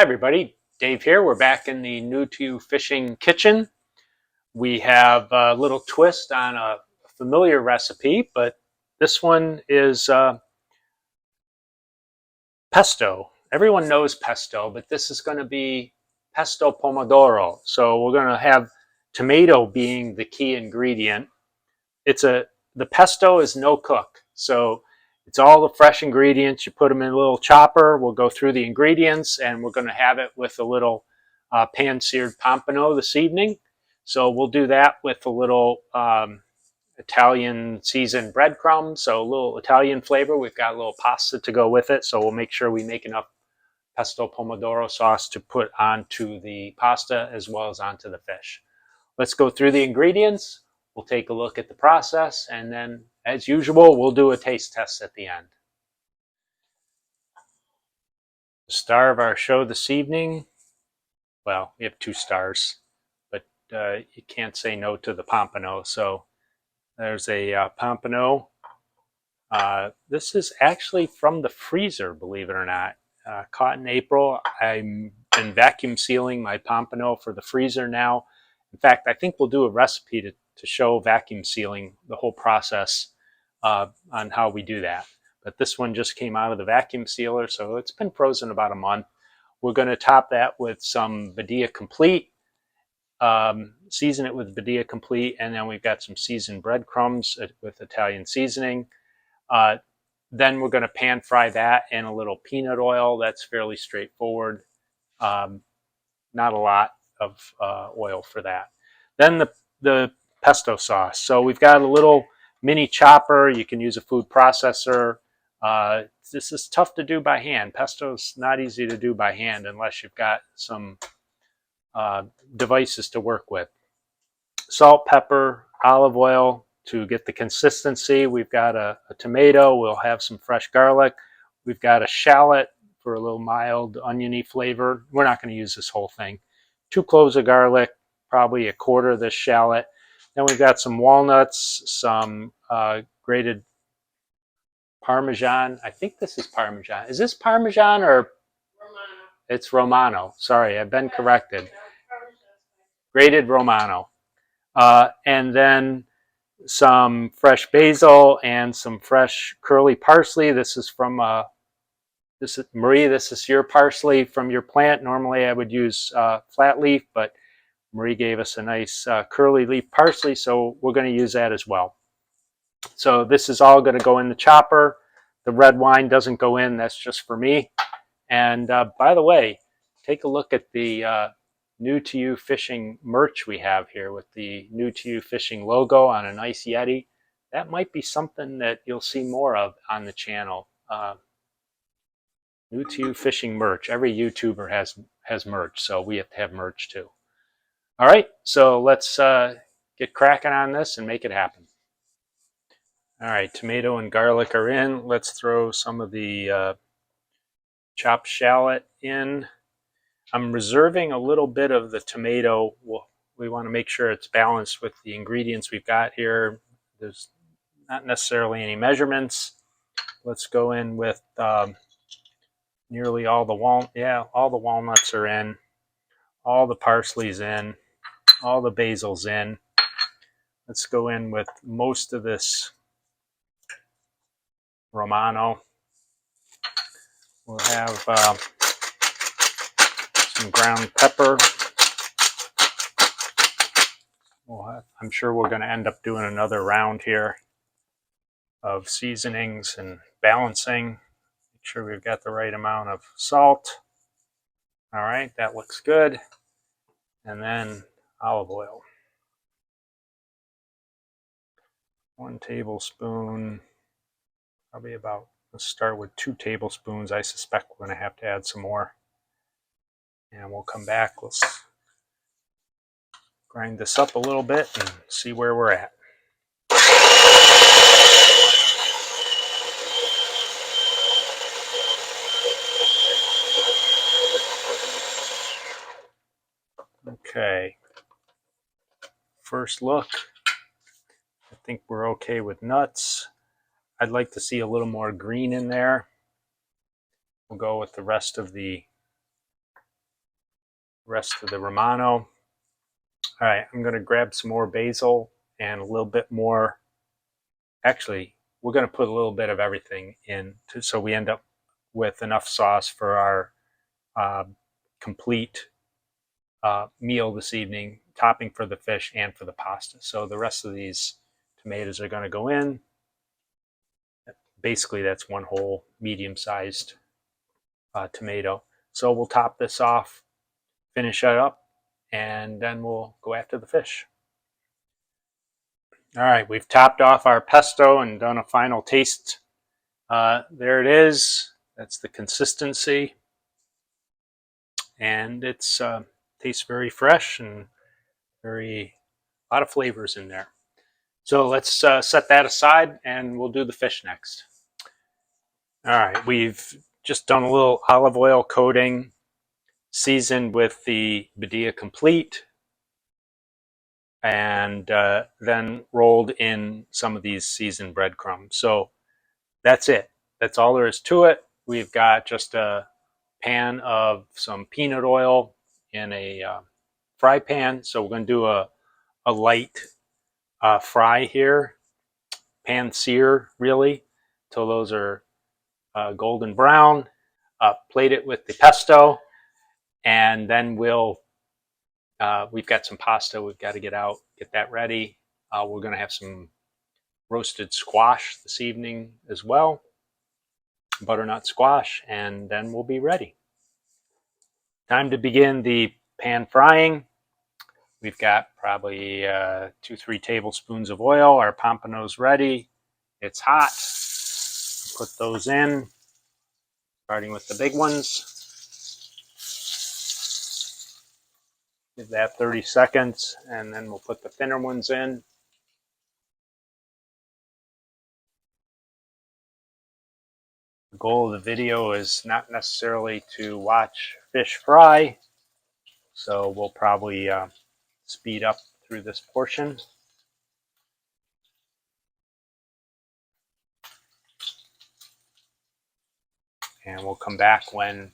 Hi everybody, Dave here. We're back in the new to you fishing kitchen. We have a little twist on a familiar recipe, but this one is pesto. Everyone knows pesto, but this is going to be pesto pomodoro. So we're going to have tomato being the key ingredient. The pesto is no cook, so it's all the fresh ingredients. You put them in a little chopper. We'll go through the ingredients, and we're going to have it with a little pan-seared pompano this evening. So we'll do that with a little Italian seasoned breadcrumbs, so a little Italian flavor. We've got a little pasta to go with it, so we'll make sure we make enough pesto pomodoro sauce to put onto the pasta as well as onto the fish. Let's go through the ingredients. We'll take a look at the process, and then, as usual, we'll do a taste test at the end. The star of our show this evening, well, we have two stars, but you can't say no to the pompano. So there's a pompano. This is actually from the freezer, believe it or not. Caught in April. I've been vacuum sealing my pompano for the freezer now. In fact, I think we'll do a recipe to show vacuum sealing, the whole process on how we do that. But this one just came out of the vacuum sealer, so it's been frozen about a month. We're going to top that with some Badia Complete, season it with Badia Complete, and then we've got some seasoned breadcrumbs with Italian seasoning. Then we're going to pan fry that in a little peanut oil. That's fairly straightforward. Not a lot of oil for that. Then the pesto sauce. So we've got a little mini chopper. You can use a food processor. This is tough to do by hand. Pesto's not easy to do by hand unless you've got some devices to work with. Salt, pepper, olive oil to get the consistency. We've got a tomato. We'll have some fresh garlic. We've got a shallot for a little mild oniony flavor. We're not going to use this whole thing. 2 cloves of garlic, probably a quarter of this shallot. Then we've got some walnuts, some grated Parmesan. I think this is Parmesan. Is this Parmesan or? Romano. It's Romano. Sorry, I've been corrected. Grated Romano. And then some fresh basil and some fresh curly parsley. This is from Marie. This is your parsley from your plant. Normally I would use flat leaf, but Marie gave us a nice curly leaf parsley, so we're going to use that as well. So this is all going to go in the chopper. The red wine doesn't go in. That's just for me. And by the way, take a look at the new to you fishing merch we have here with the new to you fishing logo on a nice Yeti. That might be something that you'll see more of on the channel. New to you fishing merch. Every YouTuber has merch, so we have to have merch too. All right, so let's get cracking on this and make it happen. All right, tomato and garlic are in. Let's throw some of the chopped shallot in. I'm reserving a little bit of the tomato. We want to make sure it's balanced with the ingredients we've got here. There's not necessarily any measurements. Let's go in with nearly all the all the walnuts are in, all the parsley's in, all the basil's in. Let's go in with most of this Romano. We'll have some ground pepper. I'm sure we're going to end up doing another round here of seasonings and balancing. Make sure we've got the right amount of salt. All right, that looks good. And then olive oil. 1 tablespoon, probably about, let's start with 2 tablespoons. I suspect we're going to have to add some more. And we'll come back. Let's grind this up a little bit and see where we're at. Okay. First look. I think we're okay with nuts. I'd like to see a little more green in there. We'll go with the rest of the rest of the Romano. All right, I'm going to grab some more basil and a little bit more. Actually, we're going to put a little bit of everything in so we end up with enough sauce for our complete meal this evening, topping for the fish and for the pasta. So the rest of these tomatoes are going to go in. Basically, that's one whole medium-sized tomato. So we'll top this off, finish it up, and then we'll go after the fish. All right, we've topped off our pesto and done a final taste. There it is. That's the consistency. And it's tastes very fresh and a lot of flavors in there. So let's set that aside and we'll do the fish next. All right, we've just done a little olive oil coating, seasoned with the Badia Complete, and then rolled in some of these seasoned breadcrumbs. So that's it. That's all there is to it. We've got just a pan of some peanut oil in a fry pan. So we're going to do a light fry here, pan sear really, till those are golden brown. Plate it with the pesto, and then we've got some pasta we've got to get out, get that ready. We're going to have some roasted squash this evening as well, butternut squash, and then we'll be ready. Time to begin the pan frying. We've got probably 2-3 tablespoons of oil. Our pompano's ready. It's hot. Put those in, starting with the big ones. Give that 30 seconds, and then we'll put the thinner ones in. The goal of the video is not necessarily to watch fish fry, so we'll probably speed up through this portion. And we'll come back when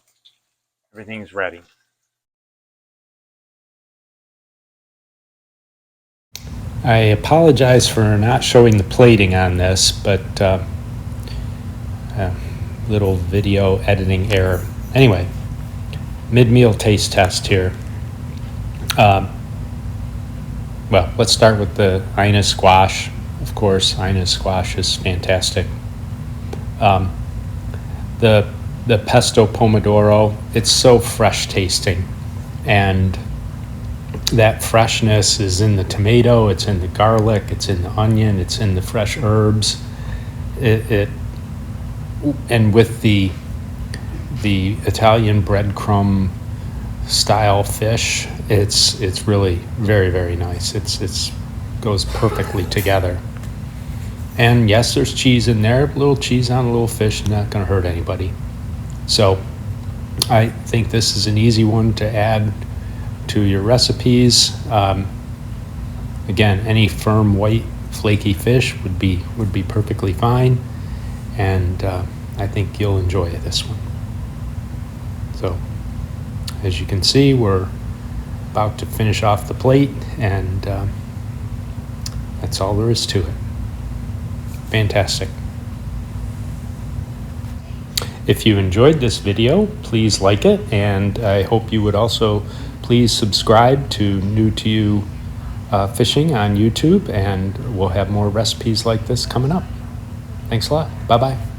everything's ready. I apologize for not showing the plating on this, but little video editing error. Anyway, mid-meal taste test here. Well, let's start with the Ina squash. Of course, Ina squash is fantastic. The Pesto Pomodoro, it's so fresh tasting, and that freshness is in the tomato, it's in the garlic, it's in the onion, it's in the fresh herbs. And with the Italian breadcrumb style fish, it's really very, very nice. It's goes perfectly together. And yes, there's cheese in there. A little cheese on a little fish is not going to hurt anybody. So I think this is an easy one to add to your recipes. Again, any firm, white, flaky fish would be perfectly fine, and I think you'll enjoy this one. So, as you can see, we're about to finish off the plate, and that's all there is to it. Fantastic. If you enjoyed this video, please like it, and I hope you would also please subscribe to New to You Fishing on YouTube, and we'll have more recipes like this coming up. Thanks a lot. Bye-bye.